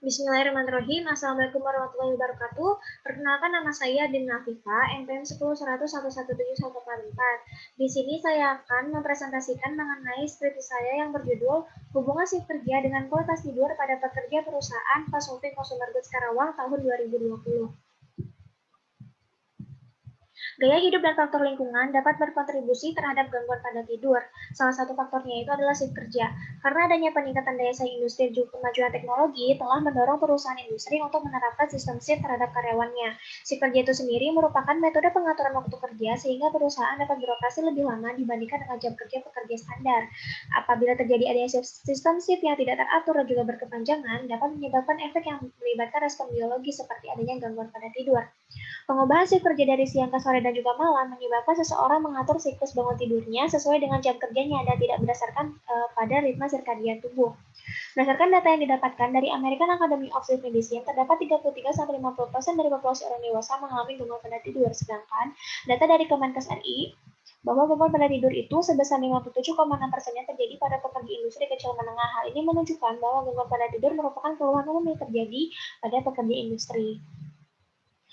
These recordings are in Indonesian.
Bismillahirrahmanirrahim. Assalamualaikum warahmatullahi wabarakatuh. Perkenalkan nama saya Dina Afifa, NPM 10.100.17144. Di sini saya akan mempresentasikan mengenai skripsi saya yang berjudul Hubungan Shift Kerja dengan Kualitas Tidur pada Pekerja Perusahaan Consulting Consumer Goods Karawang tahun 2020. Gaya hidup dan faktor lingkungan dapat berkontribusi terhadap gangguan pada tidur. Salah satu faktornya itu adalah shift kerja. Karena adanya peningkatan daya saing industri dan kemajuan teknologi telah mendorong perusahaan industri untuk menerapkan sistem shift terhadap karyawannya. Shift kerja itu sendiri merupakan metode pengaturan waktu kerja sehingga perusahaan dapat beroperasi lebih lama dibandingkan dengan jam kerja pekerja standar. Apabila terjadi adanya sistem shift yang tidak teratur dan juga berkepanjangan, dapat menyebabkan efek yang melibatkan respon biologi seperti adanya gangguan pada tidur. Pengubahan shift kerja dari siang ke sore dan juga malam menyebabkan seseorang mengatur siklus bangun tidurnya sesuai dengan jam kerjanya dan tidak berdasarkan pada ritme sirkadian tubuh. Berdasarkan data yang didapatkan dari American Academy of Sleep Medicine, terdapat 33-50% dari populasi orang dewasa mengalami gangguan pada tidur, sedangkan data dari Kemenkes RI bahwa gangguan pada tidur itu sebesar 57,6%-nya terjadi pada pekerja industri kecil menengah. Hal ini menunjukkan bahwa gangguan pada tidur merupakan keluhan umum yang terjadi pada pekerja industri.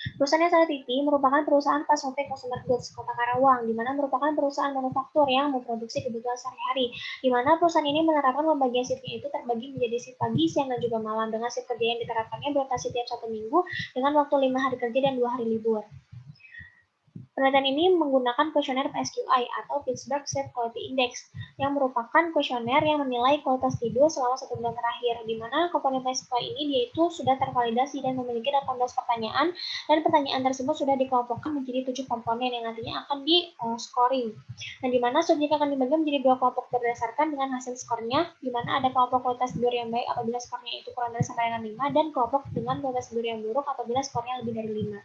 Perusahaan yang saya teliti merupakan perusahaan Consulting Consumer Goods Kota Karawang, di mana merupakan perusahaan manufaktur yang memproduksi kebutuhan sehari-hari, di mana perusahaan ini menerapkan pembagian shiftnya itu terbagi menjadi shift pagi, siang, dan juga malam, dengan shift kerja yang diterapkannya berotasi tiap 1 minggu dengan waktu 5 hari kerja dan 2 hari libur. Penelitian ini menggunakan kuesioner PSQI atau Pittsburgh Sleep Quality Index, yang merupakan kuesioner yang menilai kualitas tidur selama 1 bulan terakhir, di mana komponen PSQI ini yaitu sudah tervalidasi dan memiliki 18 pertanyaan, dan pertanyaan tersebut sudah dikelompokkan menjadi 7 komponen yang nantinya akan di-scoring. Dan di mana subjek akan dibagi menjadi 2 kelompok berdasarkan dengan hasil skornya, di mana ada kelompok kualitas tidur yang baik apabila skornya itu kurang dari sampai dengan 5, dan kelompok dengan kualitas tidur yang buruk apabila skornya lebih dari 5.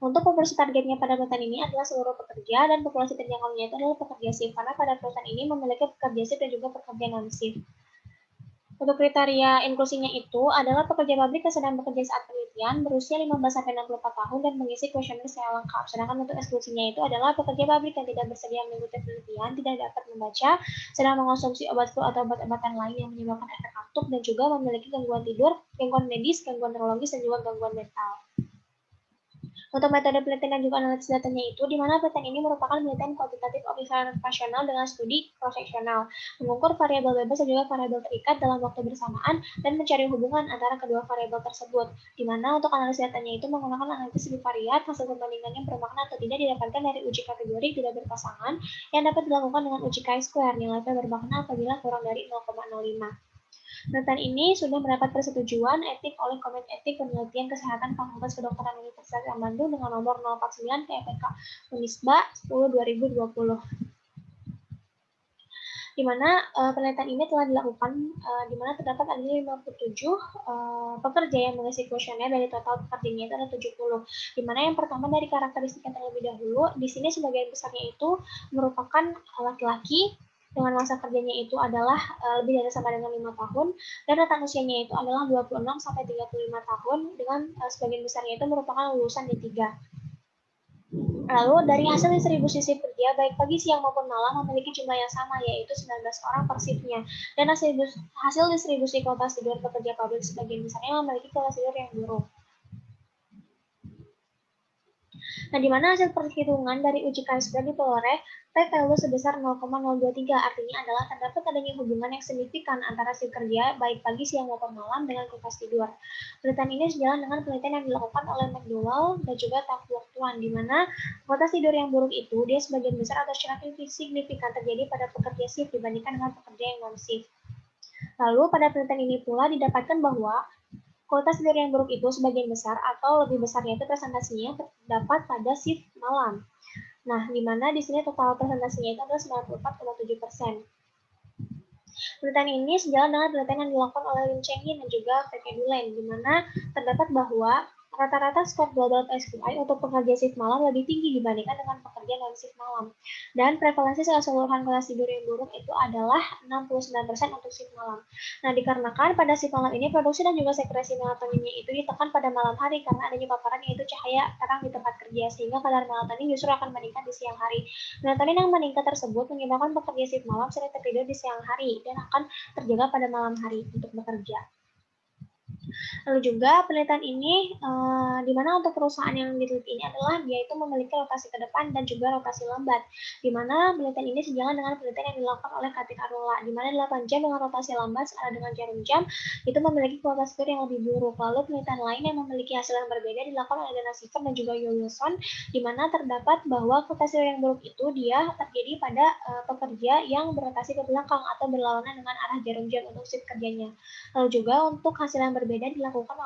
Untuk populasi targetnya pada perusahaan ini adalah seluruh pekerja, dan populasi terjangkaunya itu adalah pekerja shift, karena pada perusahaan ini memiliki pekerja shift dan juga pekerja non-shift. Untuk kriteria inklusinya itu adalah pekerja pabrik yang sedang bekerja saat penelitian, berusia 15-64 tahun, dan mengisi kuesioner secara lengkap. Sedangkan untuk eksklusinya itu adalah pekerja pabrik yang tidak bersedia mengikuti penelitian, tidak dapat membaca, sedang mengonsumsi obat flu atau obat-obatan lain yang menyebabkan efek kantuk, dan juga memiliki gangguan tidur, gangguan medis, gangguan neurologis, dan juga gangguan mental. Untuk metode penelitian dan juga analisis datanya itu, di mana penelitian ini merupakan penelitian kuantitatif observasional dengan studi cross-seksional, mengukur variabel bebas dan juga variabel terikat dalam waktu bersamaan, dan mencari hubungan antara kedua variabel tersebut, di mana untuk analisis datanya itu menggunakan analisis bivariat, hasil perbandingannya bermakna atau tidak didapatkan dari uji kategori tidak berpasangan, yang dapat dilakukan dengan uji chi-square, nilai P bermakna apabila kurang dari 0,05. Penelitian ini sudah mendapat persetujuan etik oleh Komite Etik Penelitian Kesehatan Fakultas Kedokteran Universitas Bandung dengan nomor 049 KPK Unisba 10/2020. Di mana penelitian ini telah dilakukan, di mana terdapat adanya 57 pekerja yang mengisi kuesioner dari total pekerjanya itu ada 70. Di mana yang pertama dari karakteristik yang terlebih dahulu, di sini sebagian besarnya itu merupakan laki-laki, dengan masa kerjanya itu adalah lebih dari sama dengan 5 tahun, dan rentang usianya itu adalah 26-35 tahun, dengan sebagian besarnya itu merupakan lulusan D3. Lalu dari hasil distribusi shift kerja baik pagi, siang maupun malam memiliki jumlah yang sama, yaitu 19 orang per shiftnya. Dan hasil distribusi kualitas tidur pekerja pabrik sebagian besarnya memiliki kualitas tidur yang buruk. Nah, di mana hasil perhitungan dari uji chi-square diperoleh p-value sebesar 0,023, artinya adalah terdapat adanya hubungan yang signifikan antara shift kerja baik pagi, siang maupun malam dengan kualitas tidur. Penelitian ini sejalan dengan penelitian yang dilakukan oleh McDowell dan juga Tafwok-Tuan, di mana kualitas tidur yang buruk itu dia sebagian besar atau secara signifikan terjadi pada pekerja shift dibandingkan dengan pekerja yang non-shift. Lalu pada penelitian ini pula didapatkan bahwa kualitas tidur yang buruk itu sebagian besar atau lebih besarnya itu presentasinya terdapat pada shift malam. Nah, di mana di sini total presentasinya itu adalah 94,7%. Penelitian ini sejalan dengan penelitian yang dilakukan oleh Lin Cheng-yin dan juga V.K. Dulen, di mana terdapat bahwa rata-rata skor global PSQI untuk pekerja shift malam lebih tinggi dibandingkan dengan pekerja non-shift malam. Dan prevalensi keseluruhan kualitas tidur yang buruk itu adalah 69% untuk shift malam. Nah, dikarenakan pada shift malam ini produksi dan juga sekresi melatoninnya itu ditekan pada malam hari karena adanya paparan yaitu cahaya terang di tempat kerja, sehingga kadar melatonin justru akan meningkat di siang hari. Melatonin yang meningkat tersebut menyebabkan pekerja shift malam sering tertidur di siang hari dan akan terjaga pada malam hari untuk bekerja. Lalu juga penelitian ini di mana untuk perusahaan yang diteliti ini adalah dia itu memiliki rotasi ke depan dan juga rotasi lambat. Di mana penelitian ini sejalan dengan penelitian yang dilakukan oleh Kartik Arula, di mana 8 jam dengan rotasi lambat setara dengan jarum jam itu memiliki kualitas tidur yang lebih buruk. Lalu penelitian lain yang memiliki hasil yang berbeda dilakukan oleh Dana Siver dan juga Yo Wilson, di mana terdapat bahwa kualitas tidur yang buruk itu dia terjadi pada pekerja yang berotasi ke belakang atau berlawanan dengan arah jarum jam untuk shift kerjanya. Lalu juga untuk hasil yang berbeda dilakukan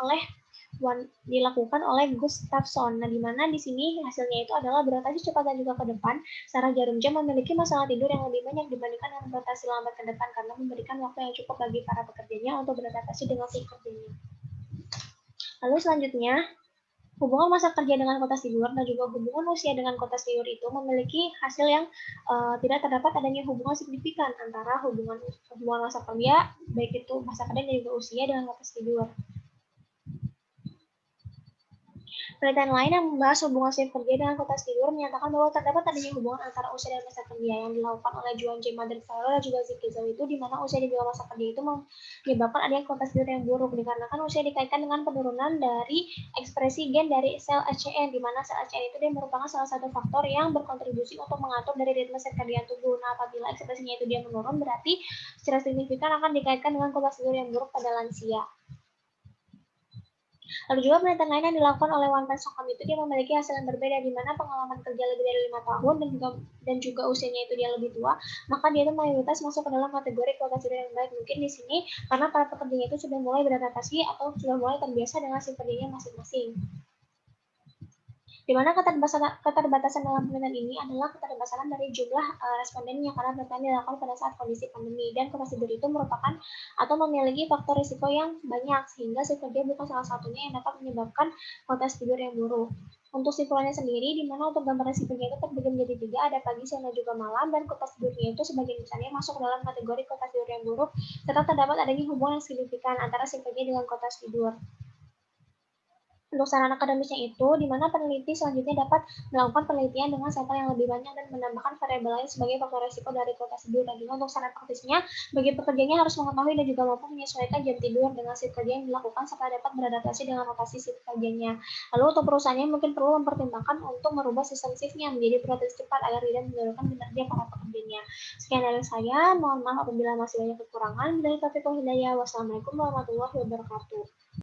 oleh Gustafsson. Nah, di mana di sini hasilnya itu adalah berotasi cepat dan juga ke depan, secara jarum jam memiliki masalah tidur yang lebih banyak dibandingkan dengan berotasi lambat ke depan karena memberikan waktu yang cukup bagi para pekerjanya untuk beradaptasi dengan si kerjanya. Lalu selanjutnya, hubungan masa kerja dengan kualitas tidur dan juga hubungan usia dengan kualitas tidur itu memiliki hasil yang tidak terdapat adanya hubungan signifikan antara hubungan masa kerja, baik itu masa kerja dan juga usia dengan kualitas tidur. Penelitian lain yang membahas hubungan shift kerja dengan kualitas tidur menyatakan bahwa terdapat adanya hubungan antara usia dan masa kerja yang dilakukan oleh Joan J. Madrigal dan juga Ziki Zhou itu di mana usia dan juga masa kerja itu menyebabkan adanya kualitas tidur yang buruk dikarenakan usia dikaitkan dengan penurunan dari ekspresi gen dari sel ACN di mana sel ACN itu dia merupakan salah satu faktor yang berkontribusi untuk mengatur dari ritme sirkadian tubuh. Nah, apabila ekspresinya itu dia menurun berarti secara signifikan akan dikaitkan dengan kualitas tidur yang buruk pada lansia. Lalu juga penelitian lain yang dilakukan oleh Wan Sokom itu dia memiliki hasil yang berbeda di mana pengalaman kerja lebih dari 5 tahun dan juga usianya itu dia lebih tua, maka dia itu mayoritas masuk ke dalam kategori kualitas tidur yang baik. Mungkin di sini karena para pekerjanya itu sudah mulai beradaptasi atau sudah mulai terbiasa dengan si kerjanya masing-masing. Di mana keterbatasan dalam penelitian ini adalah keterbatasan dari jumlah respondennya karena penelitian dilakukan pada saat kondisi pandemi dan kualitas tidur itu merupakan atau memiliki faktor risiko yang banyak sehingga si kerja bukan salah satunya yang dapat menyebabkan kualitas tidur yang buruk. Untuk simpulannya sendiri, di mana untuk gambaran si kerja itu terbagi menjadi 3, ada pagi, siang, dan juga malam, dan kualitas tidurnya itu sebagian besarnya masuk dalam kategori kualitas tidur yang buruk, serta terdapat adanya hubungan yang signifikan antara si kerja dengan kualitas tidur. Untuk saran akademisnya itu, di mana peneliti selanjutnya dapat melakukan penelitian dengan sampel yang lebih banyak dan menambahkan variabel lain sebagai faktor risiko dari kualitas tidur. Dan juga untuk saran praktisnya, bagi pekerjanya harus mengetahui dan juga mampu menyesuaikan jam tidur dengan shift kerja yang dilakukan serta dapat beradaptasi dengan rotasi shift kerjanya. Lalu untuk perusahaannya mungkin perlu mempertimbangkan untuk merubah sistem shiftnya menjadi prioritas cepat agar tidak menurunkan kinerja para pekerjanya. Sekian dari saya, mohon maaf apabila masih banyak kekurangan. Dari Taufiq Hidayah, wassalamualaikum warahmatullahi wabarakatuh.